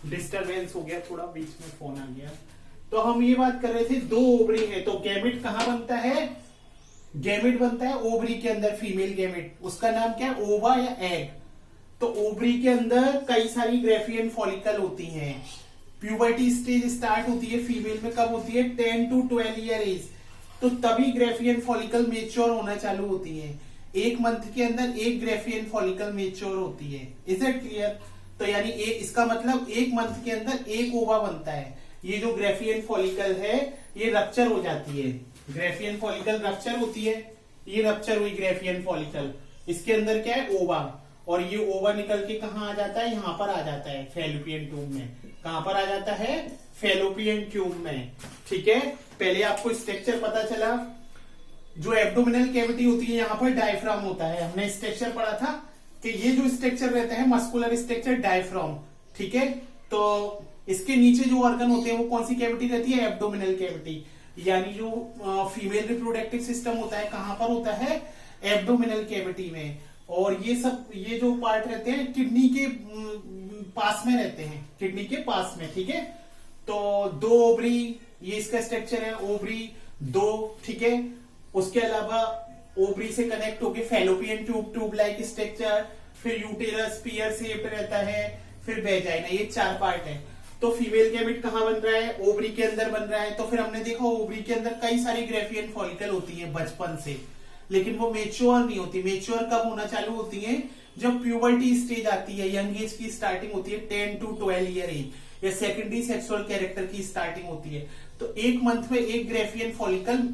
Disturbance हो गया थोड़ा, बीच में फोन आ गया। तो हम ये बात कर रहे थे, दो ओवरी है तो गैमेट कहाँ बनता है? गैमेट बनता है ओवरी के अंदर, फीमेल गैमेट, उसका नाम क्या है? ओवा या एग। तो ओवरी के अंदर कई सारी ग्रेफियन फॉलिकल होती हैं। प्यूबर्टी स्टेज स्टार्ट होती है फीमेल में कब होती है? 10 to 12 ईयर एज। तो तभी ग्रेफियन फॉलिकल मेच्योर होना चालू होती है। एक मंथ के अंदर एक ग्रेफियन फॉलिकल मेच्योर होती है। Is it clear? तो यानी इसका मतलब एक मंथ के अंदर एक ओवा बनता है। ये जो ग्रेफियन फॉलिकल है ये रप्चर हो जाती है, ग्रेफियन फॉलिकल रप्चर होती है। ये रप्चर हुई ग्रेफियन फॉलिकल, इसके अंदर क्या है? ओवा। और ये ओवा निकल के कहाँ आ जाता है? यहाँ पर आ जाता है फैलोपियन ट्यूब में। कहां पर आ जाता है? फैलोपियन ट्यूब में। ठीक है, पहले आपको स्ट्रक्चर पता चला। जो एब्डोमिनल कैविटी होती है यहाँ पर डायफ्राम होता है। हमने स्ट्रक्चर पढ़ा था कि ये जो स्ट्रक्चर रहता है मस्कुलर स्ट्रक्चर डायफ्राम। ठीक है, तो इसके नीचे जो ऑर्गन होते हैं वो कौन सी कैविटी रहती है? Abdominal cavity. यानी जो फीमेल रिप्रोडक्टिव सिस्टम होता है कहां पर होता है? एब्डोमिनल कैविटी में। और ये सब, ये जो पार्ट रहते हैं किडनी के पास में रहते हैं, किडनी के पास में। ठीक है, तो दो ओवरी, ये इसका स्ट्रक्चर है, ओवरी दो। ठीक है, उसके अलावा ओवरी से कनेक्ट होके fallopian tube, tube like structure, फिर यूटेरस पियर शेप रहता है, फिर वेजाइना, ये चार पार्ट है। तो फीमेल गैमेट कहां बन रहा है? ओवरी के अंदर बन रहा है। तो फिर हमने देखा ओवरी के अंदर कई सारी ग्रेफियन फॉलिकल होती है बचपन से, लेकिन वो मेच्योर नहीं होती। मेच्योर कब होना चालू होती है? जब प्यूबर्टी स्टेज आती है, यंग एज की स्टार्टिंग होती है 10 to 12 ईयर एज, या सेकेंडरी सेक्सुअल कैरेक्टर की स्टार्टिंग होती है। तो एक मंथ में एक ग्रेफियन फॉलिकल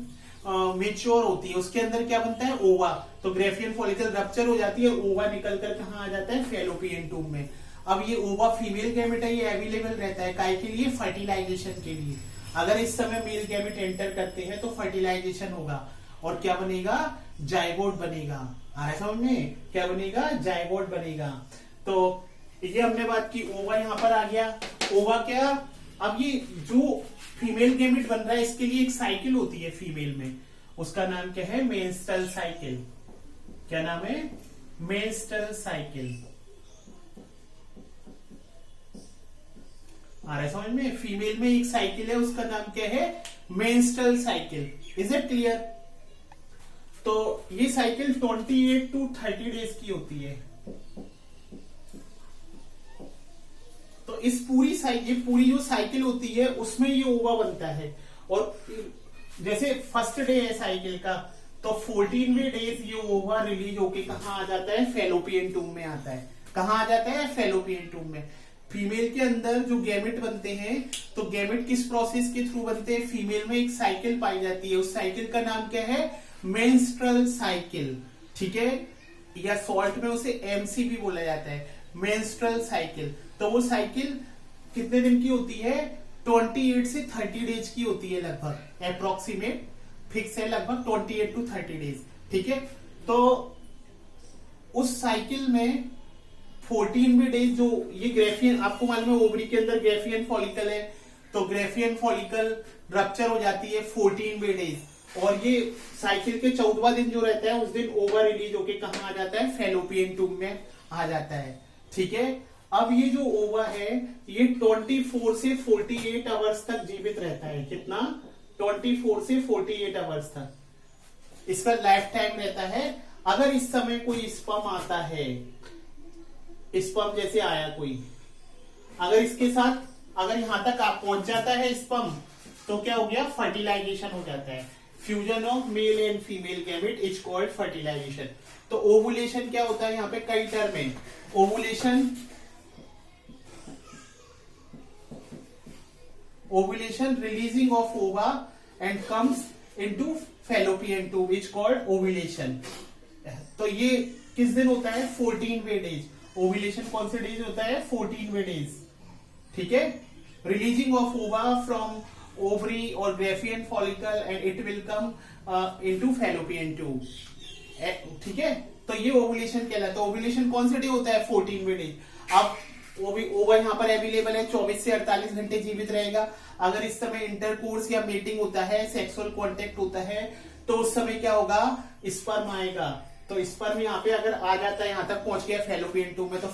मेच्योर होती है, उसके अंदर क्या बनता है? ओवा। तो ग्रेफियन फॉलिकल रप्चर हो जाती है, ओवा निकलकर कहाँ आ जाता है? फैलोपियन ट्यूब में। अब ये ओवा फीमेल गैमेट है, ये अवेलेबल रहता है काय के लिए? फर्टिलाइजेशन के लिए। अगर इस समय मेल गैमेट एंटर करते हैं तो फर्टिलाइजेशन होगा और क्या बनेगा? जाइगोट बनेगा। आ रहा है समझ में? क्या बनेगा? जाइगोट बनेगा। तो ये हमने बात की, ओवा यहां पर आ गया। ओवा क्या? अब ये जो फीमेल गैमेट बन रहा है इसके लिए एक साइकिल होती है फीमेल में, उसका नाम क्या है? Menstrual cycle. क्या नाम है? Menstrual cycle. आ रहा है समझ में? फीमेल में एक साइकिल है, उसका नाम क्या है? Menstrual cycle. Is it clear? तो ये साइकिल 28 to 30 डेज की होती है। तो इस पूरी ये पूरी जो साइकिल होती है उसमें ये ओवा बनता है। और जैसे फर्स्ट डे है साइकिल का, तो 14वें डेज ये ओवा रिलीज होके कहाँ आ जाता है? फैलोपियन ट्यूब में आता है। कहाँ आ जाता है? फैलोपियन ट्यूब में। फीमेल के अंदर जो गैमेट बनते हैं, तो गैमेट किस प्रोसेस के थ्रू बनते हैं? फीमेल में एक साइकिल पाई जाती है, उस साइकिल का नाम क्या है? Menstrual cycle. ठीक है, या शॉर्ट में उसे एमसी भी बोला जाता है, मेंस्ट्रुअल साइकिल। तो वो साइकिल कितने दिन की होती है? 28 से 30 डेज की होती है लगभग, अप्रोक्सीमेट फिक्स है लगभग 28 to 30 डेज। ठीक है, तो उस साइकिल में 14वें डेज जो ये ग्रेफियन, आपको मालूम है ओवरी के अंदर ग्रेफियन फॉलिकल है, तो ग्रेफियन फॉलिकल रप्चर हो जाती है 14वें डेज। और ये साइकिल के 14वां दिन जो रहता है उस दिन ओवा रिलीज होके कहाँ आ जाता है? फैलोपियन ट्यूब में आ जाता है। ठीक है, अब ये जो ओवा है ये 24 से 48 आवर्स तक जीवित रहता है। कितना? 24 से 48 आवर्स तक इसका लाइफ टाइम रहता है। अगर इस समय कोई स्पर्म आता है, स्पर्म जैसे आया कोई, अगर इसके साथ अगर यहां तक आप पहुंच जाता है स्पर्म, तो क्या हो गया? फर्टिलाइजेशन हो जाता है। Fusion of male and female gamete is called fertilisation. तो ओवुलेशन क्या होता है? यहाँ पे कई टर्म है। Ovulation releasing of ova and comes into fallopian tube is called ovulation. तो ये किस दिन होता है? 14वें डेज। ओवुलेशन कौन से डेज होता है? 14वें डेज। ठीक है, रिलीजिंग ऑफ ओवा from ovary or Graafian follicle and it will come into fallopian tube। ठीक है, तो ये ओवुलेशन कहलाता है। ओवुलेशन कौन से डे होता है? 14वें डे। अब ओवा यहाँ पर अवेलेबल है, 24 से 48 घंटे जीवित रहेगा। अगर इस समय इंटरकोर्स या मीटिंग होता है, सेक्सुअल कॉन्टेक्ट होता है, तो उस समय क्या होगा? स्पर्म आएगा। तो स्पर्म यहाँ पे अगर आ जाता है, यहाँ तक पहुंच गया फैलोपियन ट्यूब में, तो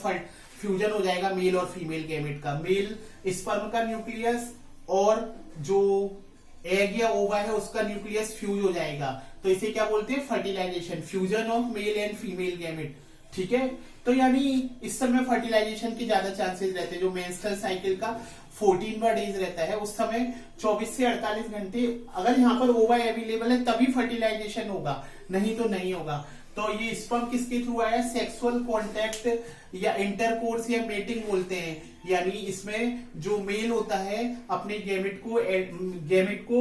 फ्यूजन हो जाएगा मेल और फीमेल गैमेट का। मेल स्पर्म का न्यूक्लियस और जो एग या ओवा है उसका न्यूक्लियस फ्यूज हो जाएगा, तो इसे क्या बोलते हैं, fertilisation, fusion of male and female gamete. ठीक है, तो यानी इस समय फर्टिलाइजेशन के ज्यादा चांसेस रहते हैं। जो मेंस्ट्रुअल साइकिल का 14वां डेज रहता है उस समय 24 से 48 घंटे अगर यहाँ पर ओवा अवेलेबल है तभी फर्टिलाइजेशन होगा, नहीं तो नहीं होगा। तो ये स्पर्म किसके थ्रू आया, सेक्सुअल कॉन्टैक्ट या इंटरकोर्स या मेटिंग बोलते हैं, यानी इसमें जो मेल होता है अपने गैमेट को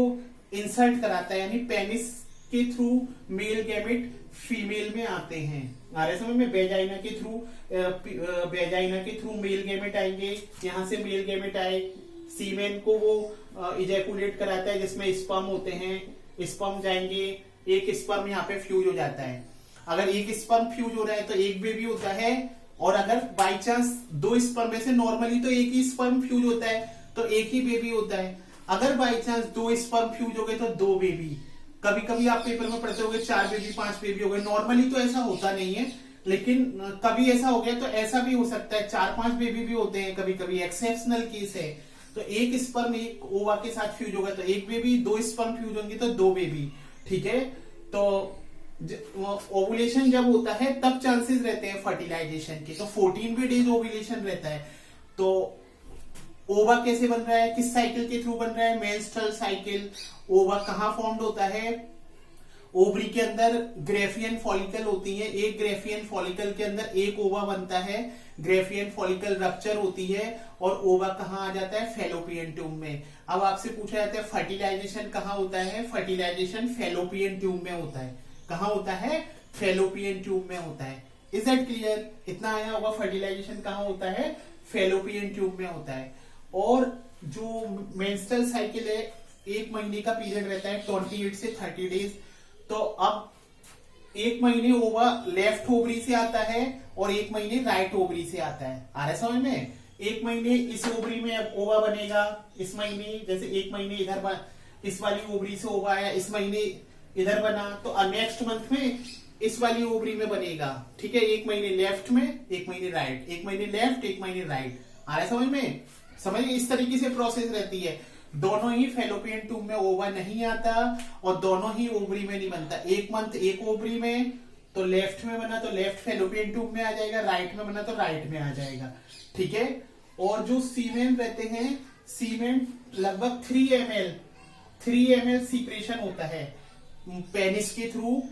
इंसर्ट कराता है, यानी पेनिस के थ्रू मेल गैमेट फीमेल में आते हैं। आ रहे समझ में, वेजाइना के थ्रू मेल गैमेट आएंगे, यहां से मेल गैमेट आए, सीमेन को वो इजैकुलेट कराता है जिसमें स्पर्म होते हैं, स्पर्म जाएंगे, एक स्पर्म यहाँ पे फ्यूज हो जाता है। अगर एक स्पर्म फ्यूज हो रहा है तो एक बेबी होता है, और अगर बाई चांस दो स्पर्म में से नॉर्मली तो एक ही स्पर्म फ्यूज होता है तो एक ही बेबी होता है। अगर बाई चांस दो स्पर्म फ्यूज हो गए तो दो बेबी। कभी कभी आप पेपर में पढ़ते होंगे 4 बेबी 5 बेबी हो गए, नॉर्मली तो ऐसा होता नहीं है, लेकिन कभी ऐसा हो गया तो ऐसा भी हो सकता है, 4-5 बेबी भी होते हैं, कभी कभी एक्सेप्शनल केस है। तो एक स्पर्म एक ओवा के साथ फ्यूज होगा तो एक बेबी, दो स्पर्म फ्यूज होंगे तो दो बेबी। ठीक है, तो ओवुलेशन जब होता है तब चांसेस रहते हैं फर्टिलाइजेशन के, तो 14वें डेज ओवुलेशन रहता है। तो ओवा कैसे बन रहा है, किस साइकिल के थ्रू बन रहा है, मेंस्ट्रुअल साइकिल। ओवा कहाँ फॉर्म्ड होता है, ओवरी के अंदर ग्रेफियन फॉलिकल होती है, एक ग्रेफियन फॉलिकल के अंदर एक ओवा बनता है, ग्रेफियन फॉलिकल रप्चर होती है और ओवा कहाँ आ जाता है, फैलोपियन ट्यूब में। अब आपसे पूछा जाता है फर्टिलाइजेशन कहाँ होता है, फर्टिलाइजेशन फैलोपियन ट्यूब में होता है। कहाँ होता है, फैलोपियन ट्यूब में होता है। इज दैट क्लियर, इतना आया होगा, फर्टिलाइजेशन कहाँ होता है, फैलोपियन ट्यूब में होता है। और जो मेंस्ट्रुअल साइकिल है 1 महीने का पीरियड रहता है, 28 से 30 डेज। तो अब 1 महीने ओवा लेफ्ट ओवरी से आता है और 1 महीने राइट ओवरी से आता है। आ रहा है समझ में, 1 महीने इस ओवरी में ओवा बनेगा, इस महीने जैसे 1 महीने इधर इस वाली ओवरी से ओवा आया, इस महीने इधर बना, तो नेक्स्ट मंथ में इस वाली ओवरी में बनेगा। ठीक है, 1 महीने लेफ्ट में 1 महीने राइट, 1 महीने लेफ्ट 1 महीने राइट। आ रहा है समझ में, समझिए इस तरीके से प्रोसेस रहती है। दोनों ही फैलोपियन ट्यूब में ओवा नहीं आता और दोनों ही ओवरी में नहीं बनता। 1 मंथ एक ओवरी में तो लेफ्ट में बना तो लेफ्ट फैलोपियन ट्यूब में आ जाएगा, राइट में बना तो राइट में आ जाएगा। ठीक है, और जो सीमेन रहते हैं, सीमेन लगभग 3 ml सीक्रेशन होता है पेनिस के थ्रू।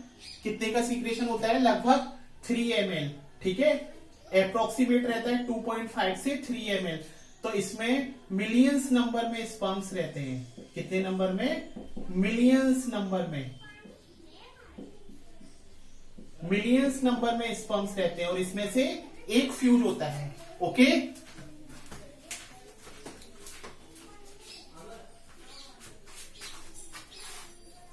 कितने का सीक्रेशन होता है, लगभग 3 ml। ठीक है, अप्रोक्सीमेट रहता है 2.5 से 3 ml। तो इसमें मिलियंस नंबर में स्पर्म्स रहते हैं। कितने नंबर में, मिलियंस नंबर में स्पर्म्स रहते हैं और इसमें से एक फ्यूज होता है। ओके।